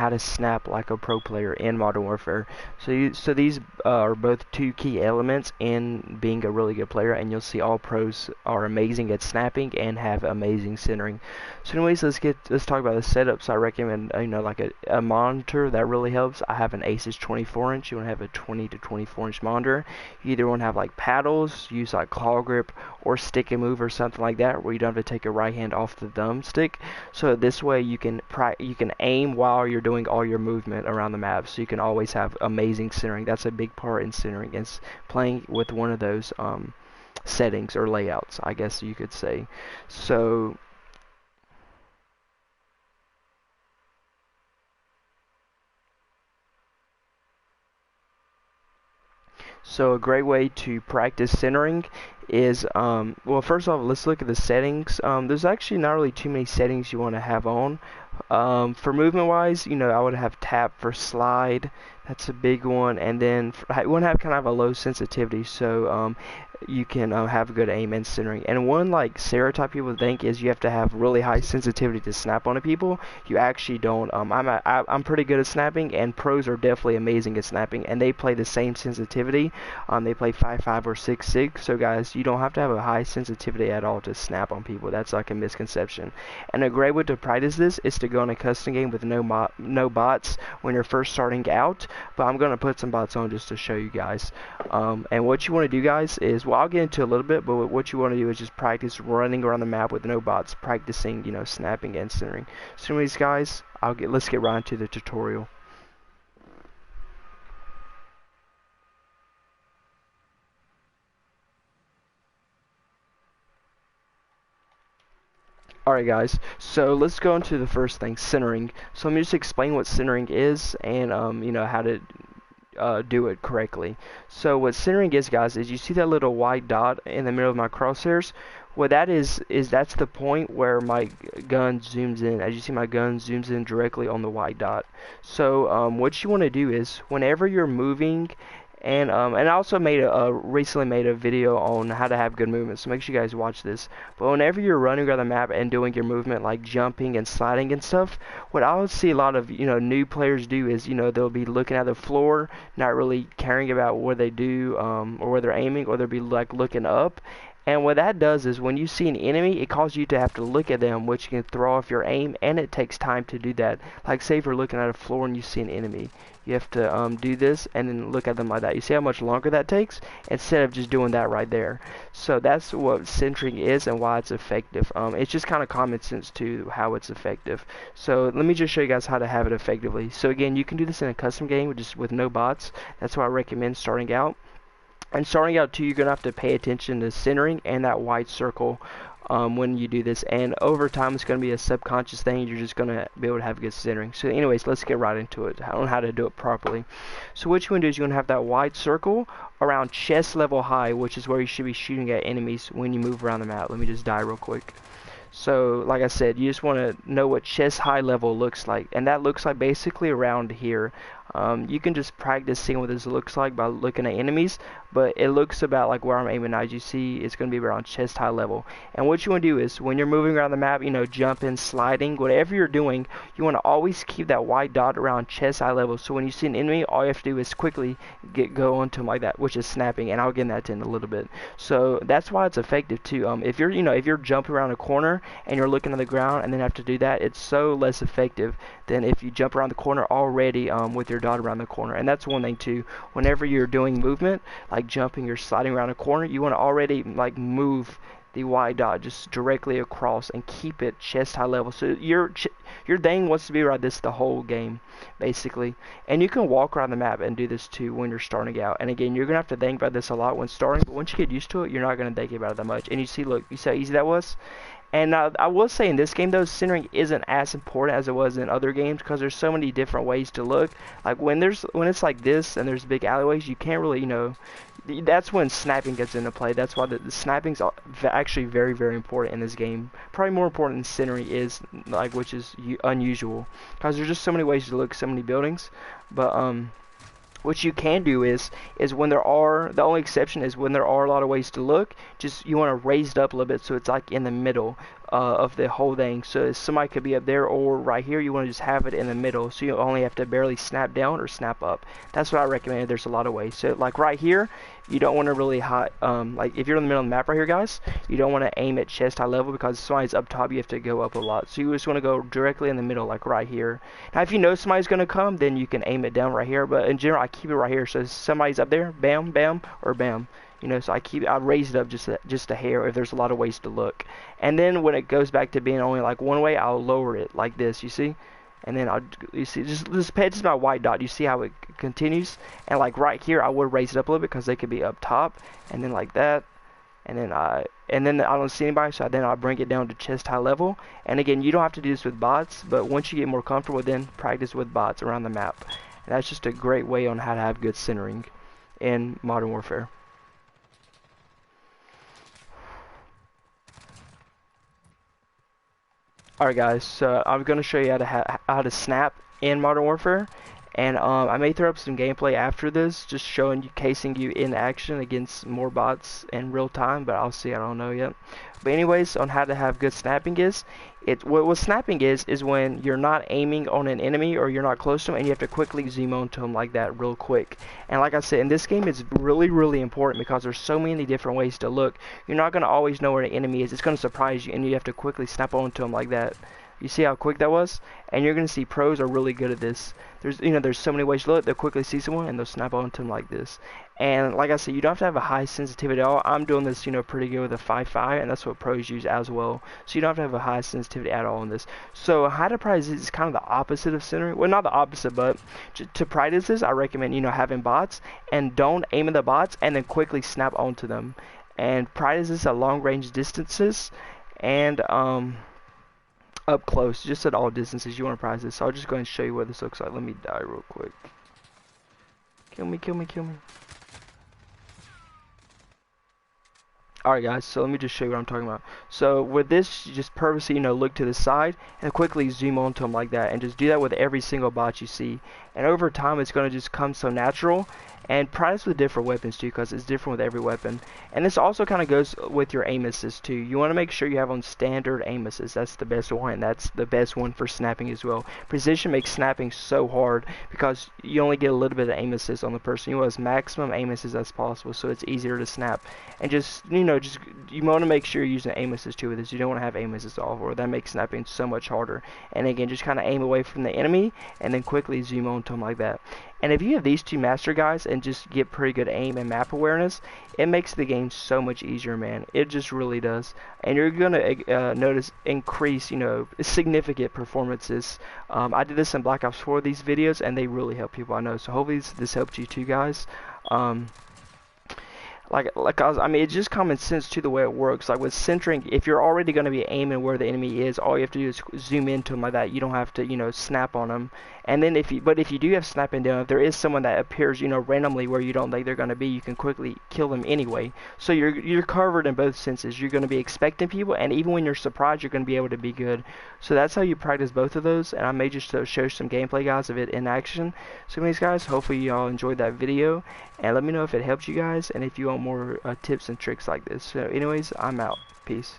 how to snap like a pro player in Modern Warfare. So these are both two key elements in being a really good player, and you'll see all pros are amazing at snapping and have amazing centering. So anyways, let's talk about the setups. I recommend like a monitor that really helps. I have an Asus 24-inch. You want to have a 20 to 24-inch monitor. You either want to have like paddles, use like claw grip or stick and move or something like that, where you don't have to take your right hand off the thumbstick. So this way you can aim while you're doing all your movement around the map. So you can always have amazing centering. That's a big part in centering, is playing with one of those settings or layouts, I guess you could say. So a great way to practice centering is, well, first off, let's look at the settings. There's actually not really too many settings you want to have on. For movement wise, I would have tap for slide. That's a big one. And then I want to have kind of a low sensitivity, so you can have good aim and centering. And one like stereotype people think is you have to have really high sensitivity to snap onto people. You actually don't. I'm pretty good at snapping, and pros are definitely amazing at snapping, and they play the same sensitivity. They play 5.5 or 6.6. So guys, you don't have to have a high sensitivity at all to snap on people. That's like a misconception. And a great way to practice this is to go in a custom game with no bots when you're first starting out. But I'm going to put some bots on just to show you guys. And what you want to do, guys, is, well, I'll get into a little bit, but what you want to do is just practice running around the map with no bots, practicing, snapping and centering. So anyways, guys, let's get right into the tutorial. Alright guys, so let's go into the first thing, centering. So let me just explain what centering is and how to do it correctly. So what centering is, guys, is you see that little white dot in the middle of my crosshairs? What that is that's the point where my gun zooms in. As you see, my gun zooms in directly on the white dot. So what you want to do is, whenever you're moving, and I also recently made a video on how to have good movement, so make sure you guys watch this. But whenever you're running around the map and doing your movement, like jumping and sliding and stuff, what I would see a lot of new players do is they'll be looking at the floor, not really caring about what they do or where they're aiming, or they'll be like looking up. And what that does is, when you see an enemy, it causes you to have to look at them, which can throw off your aim, and it takes time to do that. Like, say if you're looking at a floor and you see an enemy, you have to do this and then look at them like that. You see how much longer that takes, instead of just doing that right there. So that's what centering is and why it's effective. It's just kind of common sense to how it's effective. So let me just show you guys how to have it effectively. So again, you can do this in a custom game just with no bots. That's why I recommend starting out. And starting out too, you're going to have to pay attention to centering and that white circle when you do this. And over time, it's going to be a subconscious thing. You're just going to be able to have good centering. So anyways, let's get right into it on how to do it properly. So what you want to do is you're going to have that white circle around chest level high, which is where you should be shooting at enemies when you move around the map. Let me just die real quick. So like I said, you just want to know what chest high level looks like, and that looks like basically around here. You can just practice seeing what this looks like by looking at enemies, but it looks about like where I'm aiming now. As you see, it's going to be around chest high level. And what you want to do is, when you're moving around the map, jumping, sliding, whatever you're doing, you want to always keep that white dot around chest high level. So when you see an enemy, all you have to do is quickly go onto them like that, which is snapping, and I'll get into that in a little bit. So that's why it's effective too. If you're jumping around a corner and you're looking at the ground and then have to do that, it's so less effective than if you jump around the corner already with your dot around the corner. And that's one thing too. Whenever you're doing movement, like jumping or sliding around a corner, you want to already like move the white dot just directly across and keep it chest high level. So your thing wants to be right this the whole game, basically. And you can walk around the map and do this too when you're starting out. And again, you're gonna have to think about this a lot when starting, but once you get used to it, you're not gonna think about it that much. And you see, look, you see how easy that was? And I will say, in this game though, centering isn't as important as it was in other games, because there's so many different ways to look. Like when it's like this and there's big alleyways, you can't really, that's when snapping gets into play. That's why the snapping's actually very, very important in this game. Probably more important than centering is, like, which is unusual, because there's just so many ways to look, so many buildings. But what you can do is when there are, the only exception is when there are a lot of ways to look, just you want to raise it up a little bit so it's like in the middle of the whole thing. So somebody could be up there or right here. You want to just have it in the middle, so you only have to barely snap down or snap up. That's what I recommend. There's a lot of ways. So like right here, you don't want to really high, like if you're in the middle of the map right here, guys, you don't want to aim at chest high level because if somebody's up top, you have to go up a lot. So you just want to go directly in the middle, like right here. Now if you know somebody's going to come, then you can aim it down right here. But in general, I keep it right here. So if somebody's up there, bam, bam, or bam. You know, so I raise it up just a hair if there's a lot of ways to look. And then when it goes back to being only like one way, I'll lower it like this, you see? And then you see, just pay attention to my white dot. You see how it continues? And like right here, I would raise it up a little bit because they could be up top. And then like that. And then I don't see anybody, so then I bring it down to chest high level. And again, you don't have to do this with bots, but once you get more comfortable, then practice with bots around the map. And that's just a great way on how to have good centering in Modern Warfare. Alright guys, so I'm going to show you how to snap in Modern Warfare, and I may throw up some gameplay after this, just showing you, casing you in action against more bots in real time, but I'll see, I don't know yet. But anyways, on how to have good snapping is, what snapping is when you're not aiming on an enemy or you're not close to them and you have to quickly zoom onto them like that real quick. And like I said, in this game it's really important because there's so many different ways to look. You're not going to always know where an enemy is. It's going to surprise you and you have to quickly snap onto them like that. You see how quick that was? And you're going to see pros are really good at this. There's so many ways to look. They'll quickly see someone and they'll snap onto them like this. And like I said, you don't have to have a high sensitivity at all. I'm doing this, pretty good with a 5.5, and that's what pros use as well. So you don't have to have a high sensitivity at all in this. So how to practice is kind of the opposite of centering. Well, not the opposite, but to practice this, I recommend, having bots, and don't aim at the bots and then quickly snap onto them. And practice this at long range distances and up close, just at all distances you want to practice this. So I'll just go and show you what this looks like. Let me die real quick. Kill me, kill me, kill me. Alright guys, so let me just show you what I'm talking about. So with this, you just purposely, look to the side and quickly zoom onto them like that. And just do that with every single bot you see. And over time, it's going to just come so natural. And practice with different weapons too, because it's different with every weapon. And this also kind of goes with your aim assist too. You want to make sure you have on standard aim assist. That's the best one. That's the best one for snapping as well. Precision makes snapping so hard because you only get a little bit of aim assist on the person. You want as maximum aim assist as possible, so it's easier to snap. And just you want to make sure you're using aim assist too with this. You don't want to have aim assist off, or that makes snapping so much harder. And again, just kind of aim away from the enemy and then quickly zoom onto them like that. And if you have these two master guys and just get pretty good aim and map awareness, it makes the game so much easier, man. It just really does. And you're going to notice increase, significant performances. I did this in Black Ops 4, these videos, and they really help people, I know. So hopefully this helped you too, guys. It's just common sense to the way it works. Like with centering, if you're already going to be aiming where the enemy is, all you have to do is zoom into them like that. You don't have to, snap on them. And then if you do have snapping down, if there is someone that appears, randomly where you don't think they're going to be, you can quickly kill them anyway. So you're covered in both senses. You're going to be expecting people, and even when you're surprised, you're going to be able to be good. So that's how you practice both of those. And I may just show some gameplay, guys, of it in action. So anyways, guys, hopefully y'all enjoyed that video, and let me know if it helped you guys, and if you want more tips and tricks like this. So anyways, I'm out. Peace.